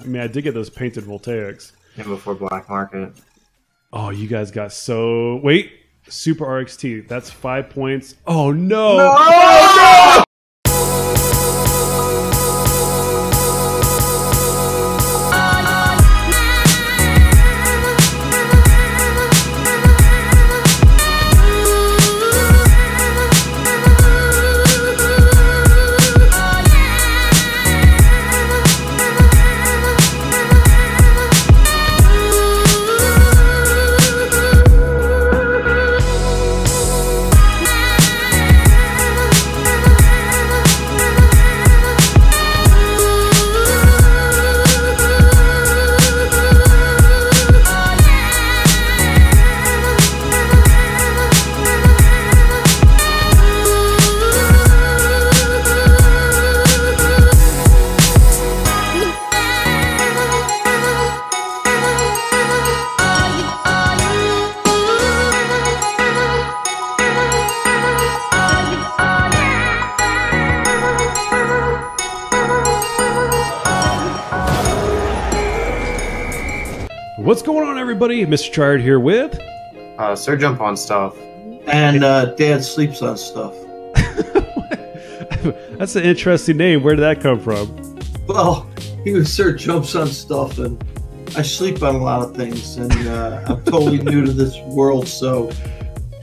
mean, I did get those painted voltaics. And before Black Market. Oh, you guys got so... Wait. Super RXT. That's 5 points. Oh, no. No! Oh, no! What's going on, everybody? Mr. Triad here with... Sir Jump on Stuff. And Dad Sleeps on Stuff. That's an interesting name. Where did that come from? Well, he was Sir Jumps on Stuff, and I sleep on a lot of things, and I'm totally new to this world, so...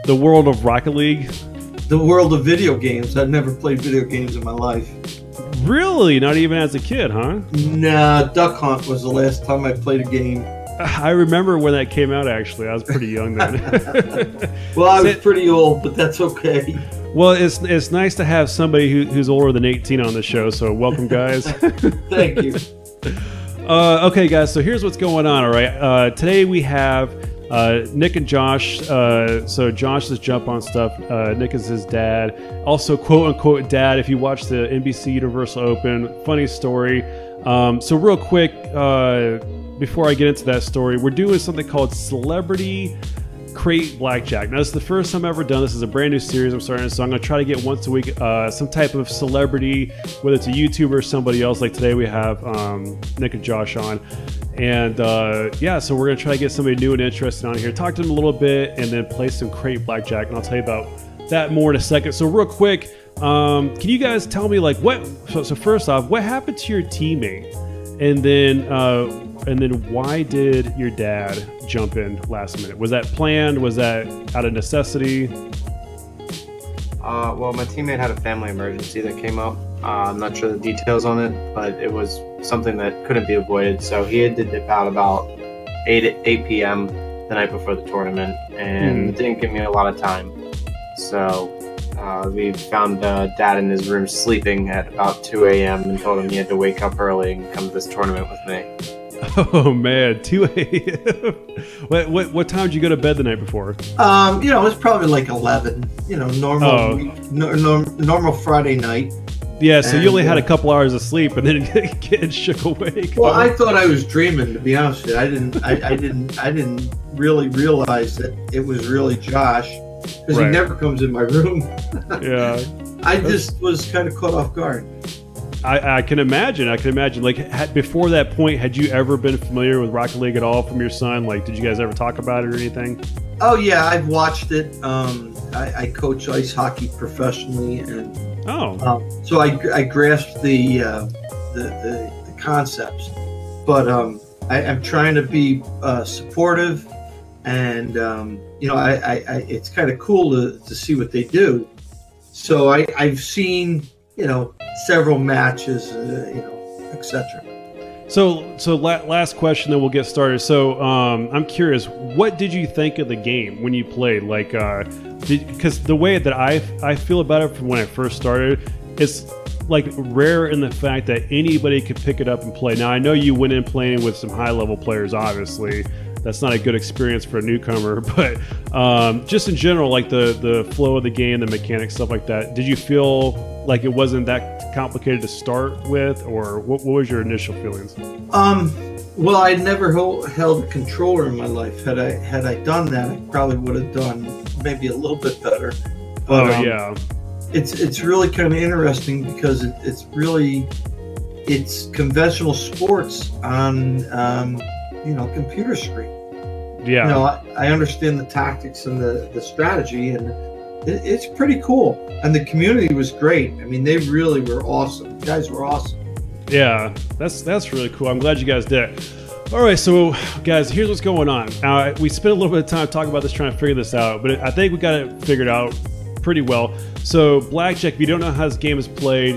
The world of Rocket League? The world of video games. I've never played video games in my life. Really? Not even as a kid, huh? Nah, Duck Hunt was the last time I played a game. I remember when that came out, actually. I was pretty young then. Well, I was pretty old, but that's okay. Well, it's nice to have somebody who's older than 18 on the show, so welcome, guys. Thank you. Okay, guys, so here's what's going on, all right? Today we have Nick and Josh. So Josh is Jump on Stuff. Nick is his dad. Also, quote-unquote dad, if you watch the NBC Universal Open. Funny story. So real quick... before I get into that story, we're doing something called Celebrity Crate Blackjack. Now, this is the first time I've ever done this. This is a brand new series I'm starting, so I'm going to try to get once a week some type of celebrity, whether it's a YouTuber or somebody else. Like today we have Nick and Josh on. And yeah, so we're going to try to get somebody new and interesting on here, talk to them a little bit, and then play some Crate Blackjack. And I'll tell you about that more in a second. So real quick, can you guys tell me, like, what... So first off, what happened to your teammate? And then why did your dad jump in last minute? Was that planned? Was that out of necessity? Well, my teammate had a family emergency that came up. I'm not sure the details on it, but it was something that couldn't be avoided. So he had to dip out about 8 p.m. the night before the tournament, and it didn't give me a lot of time. So we found Dad in his room sleeping at about 2 a.m. and told him he had to wake up early and come to this tournament with me. Oh man, 2 a.m. What time did you go to bed the night before? You know, it was probably like 11. You know, normal Friday night. Yeah, so you only had a couple hours of sleep and then getting shook awake. Well, I thought I was dreaming, to be honest with you. I didn't really realize that it was really Josh, because he never comes in my room. Yeah. I just was kind of caught off guard. I can imagine. Like, before that point, had you ever been familiar with Rocket League at all from your son? Like, did you guys ever talk about it or anything? Oh, yeah, I've watched it. I coach ice hockey professionally, and so I grasped the concepts. But I'm trying to be supportive, and you know, it's kind of cool to see what they do. So I've seen, you know, several matches, you know, etc. So last question, then we'll get started. So I'm curious, what did you think of the game when you played? Like, because the way that I feel about it from when I first started, it's like rare in the fact that anybody could pick it up and play. Now, I know you went in playing with some high-level players, obviously. That's not a good experience for a newcomer, but just in general, like the flow of the game, the mechanics, stuff like that, did you feel like it wasn't that complicated to start with, or what was your initial feelings? Well, I'd never held a controller in my life. Had I done that, I probably would have done maybe a little bit better. But, yeah. It's really kind of interesting because it's really it's conventional sports on computer screen. Yeah. You know, I understand the tactics and the strategy, and it's pretty cool. And the community was great. I mean, they really were awesome. You guys were awesome. Yeah, that's really cool. I'm glad you guys did it. All right, so guys, here's what's going on. We spent a little bit of time talking about this, trying to figure this out, but I think we got it figured out pretty well. So Blackjack, if you don't know how this game is played,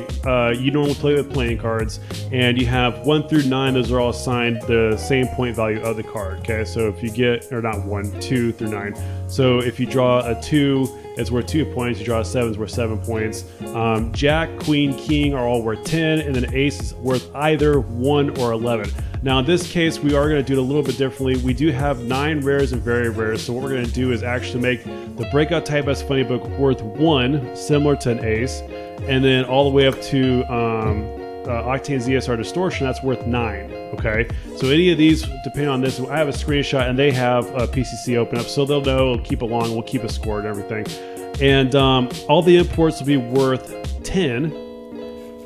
you normally play with playing cards, and you have 1 through 9. Those are all assigned the same point value of the card. Okay, so if you get, or not 1, 2 through 9. So if you draw a 2, it's worth 2 points. You draw a 7, it's worth 7 points. Jack, Queen, King are all worth 10, and then Ace is worth either 1 or 11. Now in this case, we are going to do it a little bit differently. We do have 9 rares and very rares, so what we're going to do is actually make the Breakout Type S Funny Book worth 1, similar to an Ace, and then all the way up to Octane ZSR Distortion, that's worth 9. Okay, so any of these, depending on this, I have a screenshot and they have a PCC open up, so they'll know, we'll keep along, we'll keep a score and everything. And all the imports will be worth 10,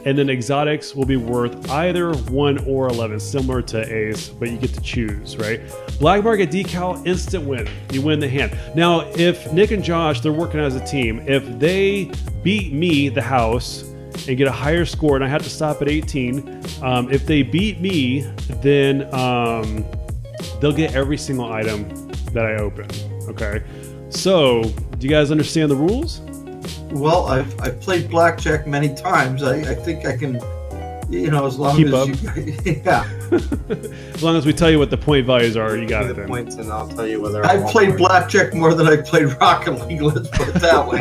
and then exotics will be worth either 1 or 11, similar to Ace, but you get to choose, right? Black market decal, instant win. You win the hand. Now, if Nick and Josh, they're working as a team, if they beat me, the house, and get a higher score, and I have to stop at 18, if they beat me, then they'll get every single item that I open, okay? So, do you guys understand the rules? Well, I've played Blackjack many times. I think I can, as long Keep as up. yeah. As long as we tell you what the point values are, you got it the then. points, and I'll tell you whether I've played Blackjack more than I played Rocket League, let's put it that way.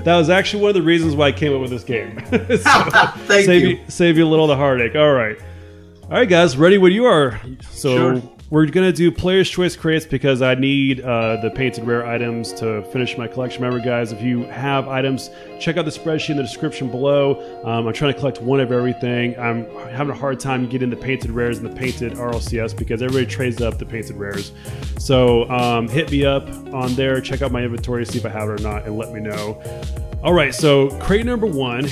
That was actually one of the reasons why I came up with this game. Thank you. Save you a little of the heartache. All right, guys, ready when you are. So Sure. we're gonna do Player's Choice crates because I need the painted rare items to finish my collection. Remember, guys, if you have items, check out the spreadsheet in the description below. I'm trying to collect one of everything. I'm having a hard time getting the painted rares and the painted RLCS because everybody trades up the painted rares. So hit me up on there, check out my inventory, see if I have it or not, and let me know. All right, so crate number 1.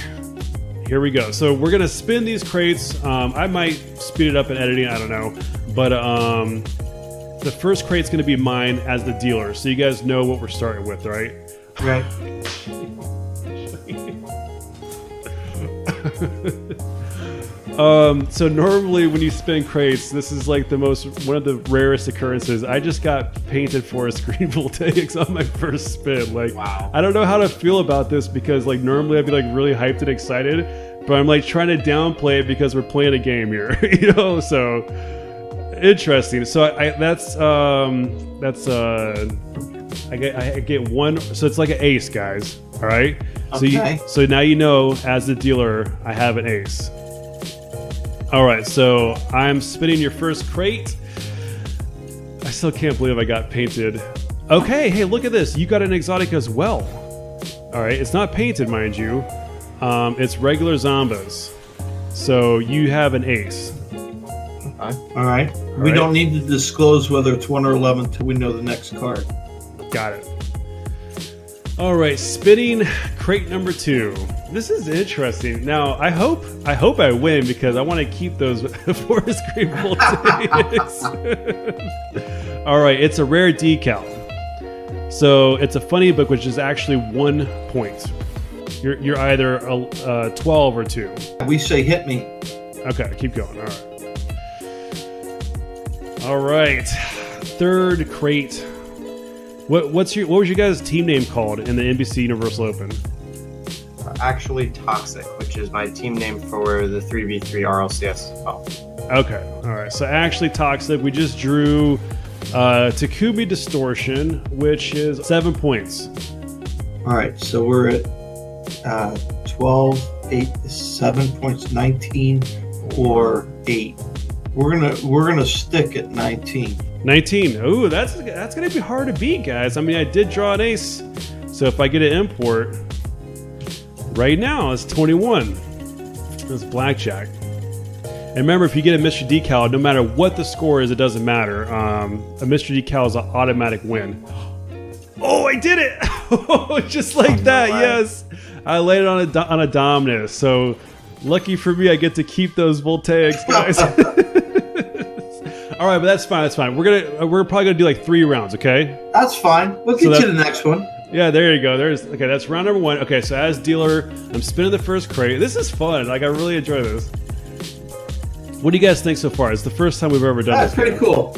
Here we go. So we're gonna spin these crates. I might speed it up in editing, I don't know. But the first crate's gonna be mine as the dealer, so you guys know what we're starting with, right? Right. So normally when you spin crates, this is like one of the rarest occurrences. I just got painted for a screen voltaics on my first spin. Like, wow. I don't know how to feel about this because like normally I'd be like really hyped and excited, but I'm like trying to downplay it because we're playing a game here, So interesting. So I get 1. So it's like an ace, guys. All right. Okay. So now you know, as the dealer, I have an ace. All right, so I'm spinning your first crate. I still can't believe I got painted. Okay, hey, look at this. You got an exotic as well. All right, it's not painted, mind you. It's regular Zombas. So you have an ace. All right. We don't need to disclose whether it's 1 or 11 until we know the next card. Got it. All right, spinning crate number 2. This is interesting. Now, I hope I win because I want to keep those forest green voltaics. All right, it's a rare decal. So it's a funny book, which is actually 1 point. You're either 12 or 2. We say hit me. Okay, keep going. All right. All right, third crate. What was your guys' team name called in the NBC Universal Open? Actually, Toxic, which is my team name for the 3v3 RLCS as well. Okay, all right. So actually, Toxic. We just drew Takumi Distortion, which is 7 points. All right, so we're at 12, 8, 7 points, 19, or 8. We're gonna stick at 19. 19. Ooh, that's gonna be hard to beat, guys. I mean, I did draw an ace, so if I get an import, right now it's 21. That's Blackjack. And remember, if you get a Mr. Decal, no matter what the score is, it doesn't matter. A Mr. Decal is an automatic win. Oh, I did it! Just like that, yes. I laid it on a Dominus. So Lucky for me, I get to keep those voltaics, guys. All right, but that's fine. That's fine. We're probably gonna do like 3 rounds, okay? That's fine. We'll get to the next one. Yeah, there you go. Okay. That's round number 1. Okay, so as dealer, I'm spinning the first crate. This is fun. Like I really enjoy this. What do you guys think so far? It's the first time we've ever done this. That's pretty cool.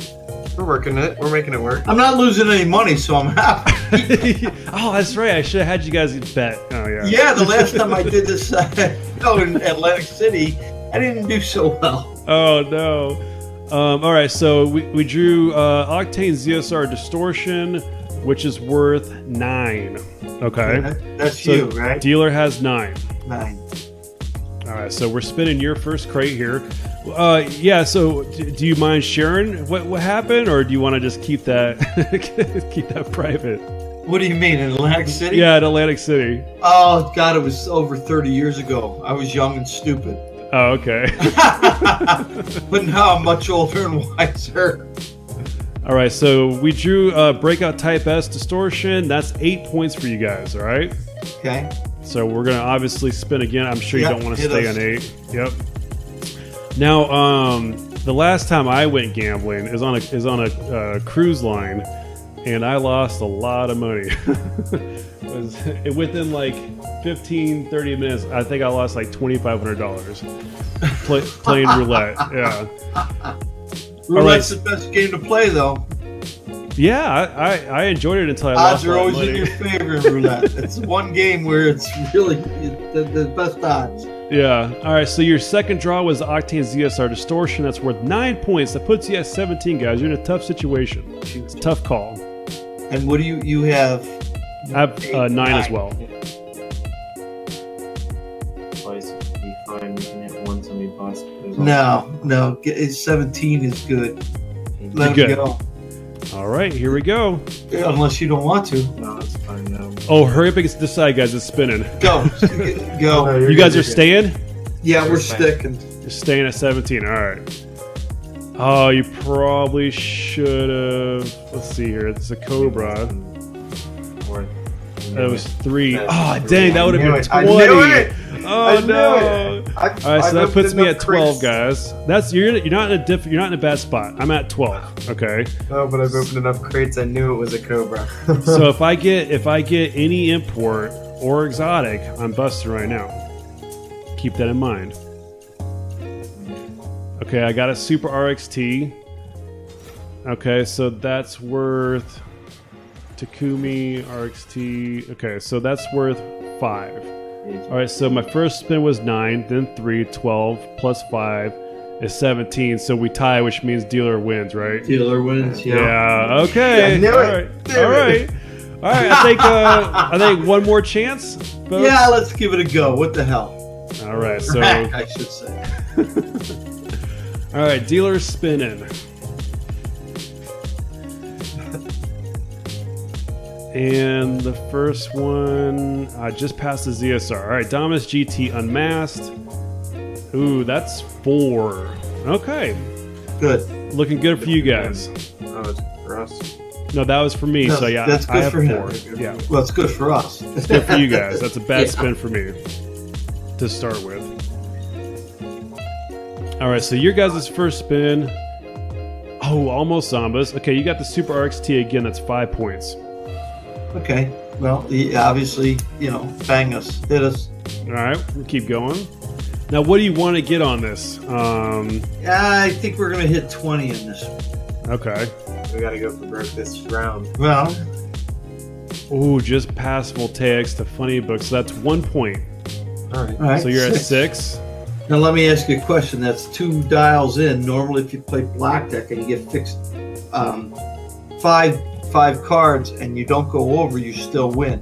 We're working it. We're making it work. I'm not losing any money, so I'm happy. Oh, that's right. I should have had you guys bet. Oh yeah. Yeah, the last time I did this, in Atlantic City, I didn't do so well. Oh no. All right, so we drew Octane ZSR Distortion, which is worth 9. Okay. That's so you, right? Dealer has 9. 9. All right, so we're spinning your first crate here. Yeah. So do you mind sharing what happened, or do you want to just keep that keep that private? What do you mean, in Atlantic City? Yeah, in Atlantic City. Oh God, it was over 30 years ago. I was young and stupid. Oh, okay. But now I'm much older and wiser. All right, so we drew Breakout Type S Distortion. That's 8 points for you guys, all right? Okay. So we're going to obviously spin again. I'm sure you don't want to stay on 8. Yep. Now, the last time I went gambling is on a cruise line, and I lost a lot of money. Within like 15, 30 minutes, I think I lost like $2,500 playing roulette. Yeah. Roulette's the best game to play, though. Yeah, I enjoyed it until I lost odds are always in your favor in roulette. It's one game where it's really the best odds. Yeah. All right, so your second draw was Octane ZSR Distortion. That's worth 9 points. That puts you at 17, guys. You're in a tough situation. It's a tough call. And what do you have? I have 9 as well. Twice would be fine. We can hit once and we bust. No. 17 is good. Let Good. him go. All right, here we go. Unless you don't want to. No, it's fine now. Oh, hurry up against this side, guys. It's spinning. Go. Go. You guys are staying? Yeah, we're sticking. You're staying at 17. All right. Oh, you probably should have. Let's see here. It's a Cobra. That was 3. Oh, dang, that would have been 20. I knew it. Oh no! All right, so that puts me at 12, guys. You're not in a bad spot. I'm at 12. Okay. Oh, but I've opened enough crates. I knew it was a Cobra. So if I get any import or exotic, I'm busting right now. Keep that in mind. Okay, I got a Super RXT. Okay, so that's worth Takumi RXT. Okay, so that's worth 5. All right, so my first spin was 9, then 3, 12 plus 5 is 17. So we tie, which means dealer wins, right? Dealer wins. Yeah. Yeah. Okay. I knew All it. right. All right. All right. I think one more chance. Folks? Yeah, let's give it a go. What the hell? All right. So I should say. all right, dealer spinning. And the first one, I just passed the ZSR. All right, Dominus GT Unmasked. Ooh, that's 4. Okay. Good. Looking good for you guys. Oh, it's for us. No, that was for me. No, So yeah, that's good I have for him. 4. Yeah, Well, it's good for us. it's good for you guys. That's a bad spin for me to start with. All right, so your guys' first spin. Oh, almost Zambas. Okay, you got the Super RXT again. That's 5 points. Okay. Well, he obviously, bang us, hit us. All right, we'll keep going. Now, what do you want to get on this? I think we're going to hit 20 in this one. Okay. We got to go for broke this round. Well, Ooh, just past Voltaics to Funny Book. So that's 1 point. All right. all right. So you're at 6. Now, let me ask you a question. That's 2 dials in. Normally, if you play Blackjack and you get fixed 5 cards and you don't go over, you still win.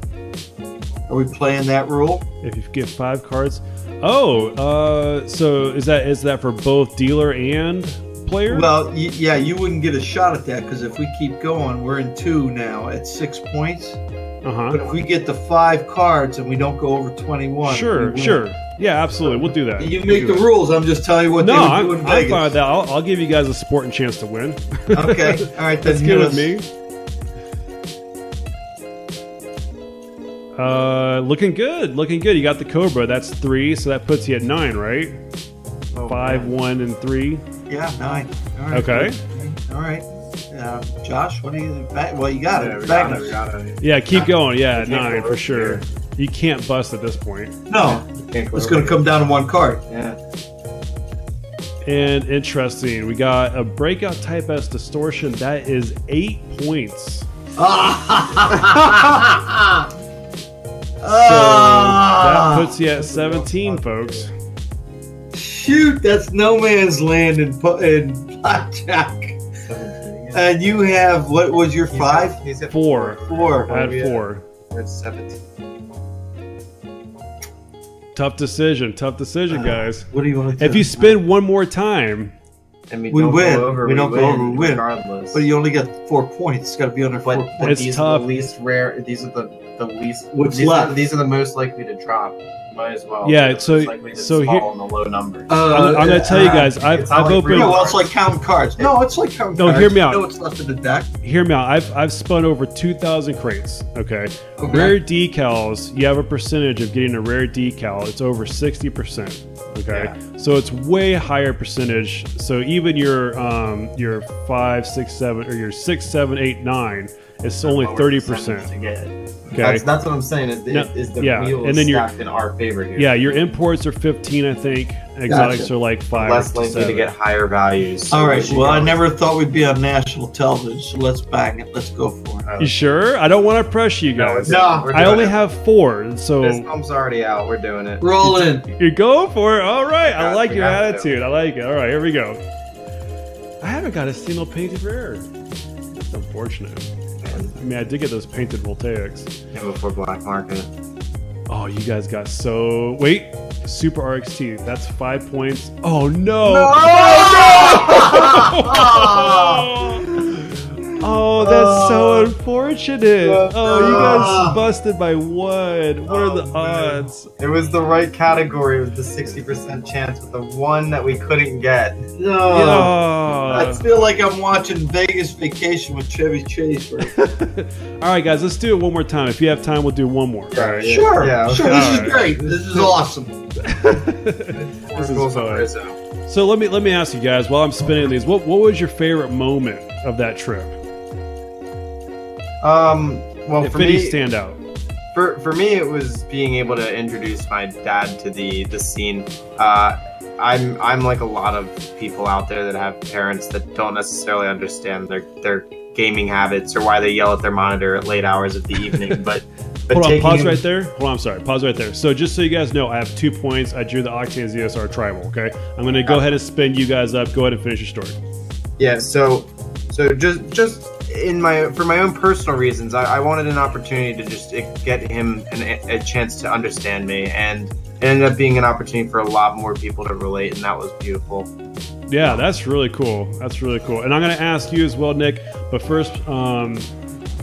Are we playing that rule? If you get 5 cards. Oh, so is that for both dealer and player? Well, yeah, you wouldn't get a shot at that because if we keep going, we're in 2 now at 6 points. Uh-huh. But if we get the 5 cards and we don't go over 21, Sure. Yeah, absolutely. We'll do that. You make the rules. I'm just telling you what they would do in I'm Vegas. fine with that. I'll give you guys a sporting chance to win. Okay. All right. That's Then good with me. Looking good. Looking good. You got the Cobra. That's 3, so that puts you at 9, right? Oh, 5, man. 1, and 3. Yeah, 9. All right. Okay. All right. Josh, what do you back? Well, you got Yeah, it. we Back got it, we got it. Yeah, keep going. Yeah, can't 9 go for over sure. here. You can't bust at this point. No, Can't go it's over going to come down to one card. Yeah. And interesting, we got a breakout type S distortion. That is 8 points. So that puts you at 17, folks. Shoot, that's no man's land in Blackjack. 17. And you have, what was your 5? He's at 4. 4. I had 4. We're at 17. Tough decision, guys. What do you want to do? If you spin one more time, And We don't win. Go over, We don't go over, we win. regardless. But you only get 4 points. It's got to be under 4 But points. It's these tough. are the least rare. These are the least. What's these left? These are the most likely to drop. Might as well. Yeah, They're so- most likely to so fall here- in the low numbers. I'm going to tell you guys, I've it's not like opened. Yeah, real- well, it's like counting cards. No, it's like counting No, cards. hear me You out. know what's left in the deck. Hear me out. I've spun over 2,000 crates. Okay. Okay. Rare decals. You have a percentage of getting a rare decal. It's over 60%. Okay. Yeah. So it's way higher percentage. So even your 5, 6, 7, or your 6, 7, 8, 9, it's only Lower 30%. percentage to get. Okay. That's what I'm saying. Is the, No, is the yeah, wheel and then you're- stacked in our favor here? Yeah, your imports are 15, I think. Exotics Gotcha. are like 5 Less to likely 7. to get higher values. so All we right. should Well, I go- never thought we'd be on national television, so let's bang it. Let's go for it. You sure? I don't want to pressure you guys. No. We're I doing only it. have 4, This so film's already out. We're doing it. Roll in. you're going for it. All right, I Got- like we your have to. attitude. I like it. All right, here we go. I haven't got a single painted rare. That's unfortunate. I mean, I did get those painted voltaics. Yeah, before black market. Oh, you guys got so... Wait. Super RXT. That's 5 points. Oh, no. Oh, that's so unfortunate. Oh, you guys busted by 1. What are the odds? It was the right category with the 60% chance, with the one that we couldn't get. No. I Yeah. feel like I'm watching Vegas Vacation with Chevy Chase. Right? All right, guys, let's do it one more time. If you have time, we'll do one more. All right. Sure. Yeah. Sure. This is All right. great. This is awesome. This is Goes on fun. Rizzo. So let me ask you guys while I'm spinning these. What was your favorite moment of that trip? Well, If for any me, stand out. for me, it was being able to introduce my dad to the scene. I'm like a lot of people out there that have parents that don't necessarily understand their gaming habits or why they yell at their monitor at late hours of the evening. But Hold on, taking pause him- right there. Hold on, I'm sorry. Pause right there. So just so you guys know, I have 2 points. I drew the Octane ZSR Tribal, okay? I'm going to go ahead and spin you guys up. Go ahead and finish your story. Yeah, so just for my own personal reasons, I wanted an opportunity to just get him a chance to understand me, and it ended up being an opportunity for a lot more people to relate, and that was beautiful. Yeah, that's really cool. That's really cool. And I'm going to ask you as well, Nick. But first,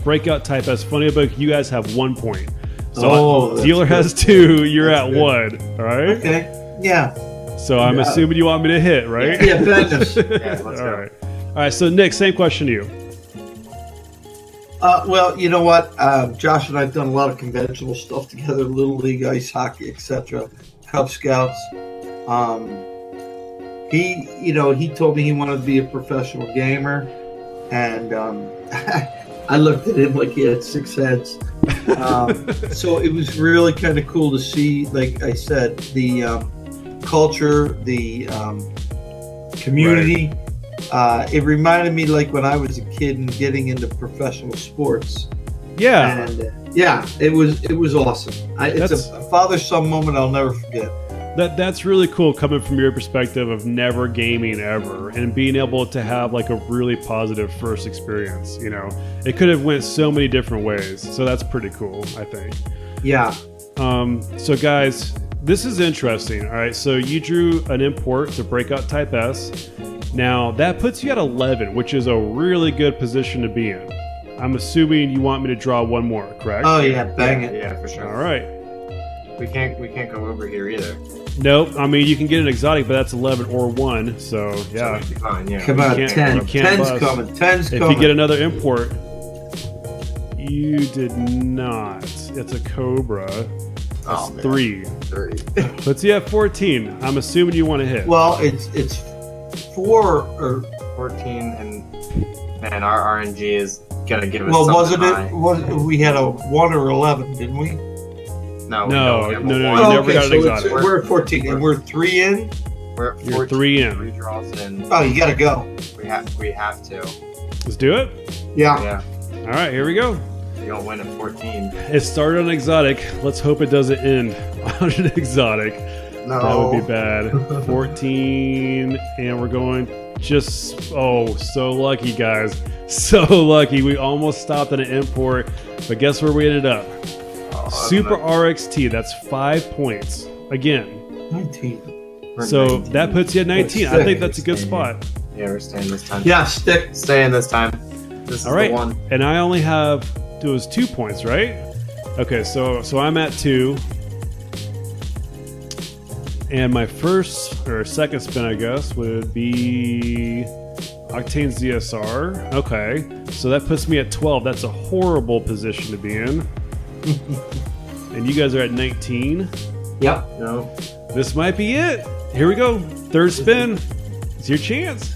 breakout type S funny book. You guys have 1 point. So that's dealer good. has 2. You're That's at good. 1. All right. Okay. Yeah. So I'm Yeah. assuming you want me to hit, right? Yeah, Bendis. Yeah, let's All go. right. All right. So Nick, same question to you. Well, you know what? Josh and I have done a lot of conventional stuff together, Little League, ice hockey, etc. Cub Scouts. He told me he wanted to be a professional gamer, and I looked at him like he had 6 heads. So it was really kind of cool to see, like I said, the culture, the community. It reminded me like when I was a kid and getting into professional sports. Yeah. And yeah, it was awesome. It's That's- a father-son moment I'll never forget. That's really cool coming from your perspective of never gaming ever and being able to have like a really positive first experience. You know, it could have went so many different ways. So that's pretty cool, I think. Yeah. So guys, this is interesting. All right, so you drew an import to breakout type S. Now that puts you at 11, which is a really good position to be in. I'm assuming you want me to draw one more, correct? Oh yeah, bang it. Yeah, for sure. All right. We can't go over here either. Nope. I mean, you can get an exotic, but that's 11 or 1. So yeah. So it'd be fine, yeah. Come on, You 10. can't 10's bust. coming. 10's If coming. you get another import, you did not. It's a Cobra. Oh, That's 3. 3. Let's see at 14. I'm assuming you want to hit. Well, it's 4 or 14, and man, our RNG is gonna give us. well, something wasn't high. it? We had a 1 or 11, didn't we? No, No, we have a no, no, one. you never got an so exotic. we're at 14, and we're 3 in. We're at You're 14, 3 in. 3 draws in. Oh, you gotta go. We have to. Let's do it. Yeah. Yeah, All right, here we go. we don't win at 14. It started on exotic. Let's hope it doesn't end on an exotic. No, That would be bad. 14, and we're going just, so lucky, guys. So lucky. We almost stopped at an import, but guess where we ended up? Super RXT. That's 5 points. Again. 19. We're So 19. that puts you at 19. I think that's a good spot. Yeah, we're staying this time. Yeah, stick. Staying this time. This is All right. the one. And I only have, it was 2 points, right? Okay, so I'm at 2. And my first or second spin, I guess, would be Octane ZSR. Okay, so that puts me at 12. That's a horrible position to be in. And you guys are at 19. Yep. No. This might be it. Here we go. Third spin. It's your chance.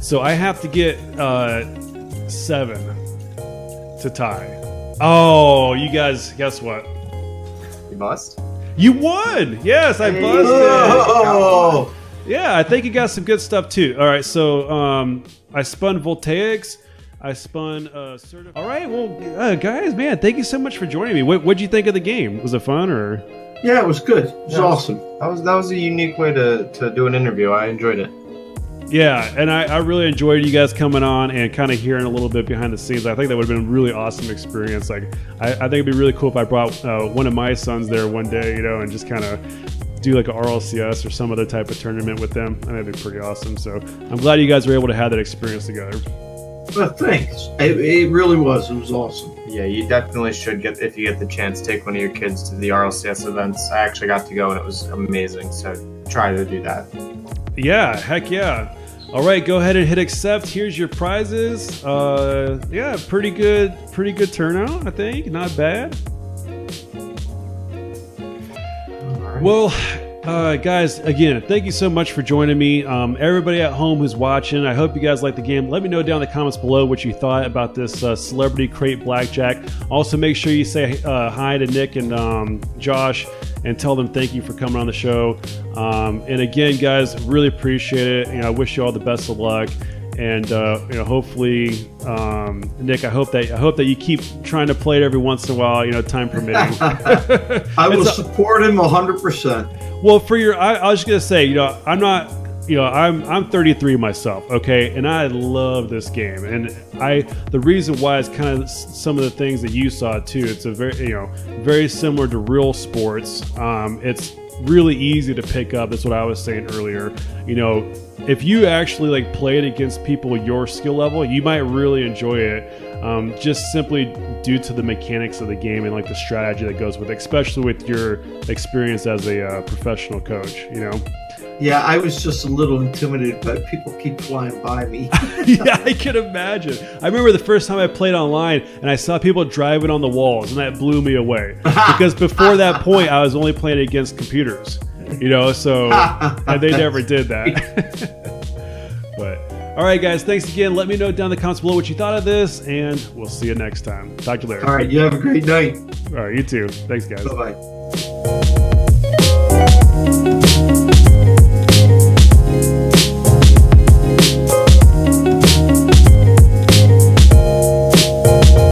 So I have to get 7 to tie. Oh, you guys, guess what? You bust? You won! Yes, I busted. Oh, Yeah, I think you got some good stuff too. All right, so I spun voltaics. I spun certified. All right, well, guys, man, thank you so much for joining me. What'd you think of the game? Was it fun or? yeah, it was good. It was Yeah. awesome. That was a unique way to do an interview. I enjoyed it. Yeah, and I really enjoyed you guys coming on and kind of hearing a little bit behind the scenes. I think that would have been a really awesome experience. Like, I think it'd be really cool if I brought one of my sons there one day, and just kind of do like a RLCS or some other type of tournament with them. I think that'd be pretty awesome. So I'm glad you guys were able to have that experience together. Well, thanks. It really was. It was awesome. Yeah, you definitely should if you get the chance, take one of your kids to the RLCS events. I actually got to go and it was amazing. So try to do that. Yeah, heck yeah. All right, go ahead and hit accept. Here's your prizes. Yeah, pretty good turnout, I think. Not bad. Well, guys, again, thank you so much for joining me. Everybody at home who's watching, I hope you guys like the game. Let me know down in the comments below what you thought about this Celebrity Crate Blackjack. Also, make sure you say hi to Nick and Josh and tell them thank you for coming on the show. And again, guys, really appreciate it. I wish you all the best of luck. And hopefully, Nick, I hope that you keep trying to play it every once in a while, time permitting. I will support him 100%. Well, I was just gonna say, I'm not, I'm 33 myself, okay, and I love this game, and the reason why is kind of some of the things that you saw too. It's a very similar to real sports. It's really easy to pick up. That's what I was saying earlier. If you actually play it against people your skill level, you might really enjoy it. Just simply due to the mechanics of the game and the strategy that goes with it, especially with your experience as a professional coach. Yeah, I was just a little intimidated, but people keep flying by me. Yeah, I can imagine. I remember the first time I played online and I saw people driving on the walls, and that blew me away. Because before that point, I was only playing against computers, so and they never did that. But all right, guys, thanks again. Let me know down in the comments below what you thought of this, and we'll see you next time. Talk to you later. All right, you have a great night. All right, you too. Thanks, guys. Bye-bye.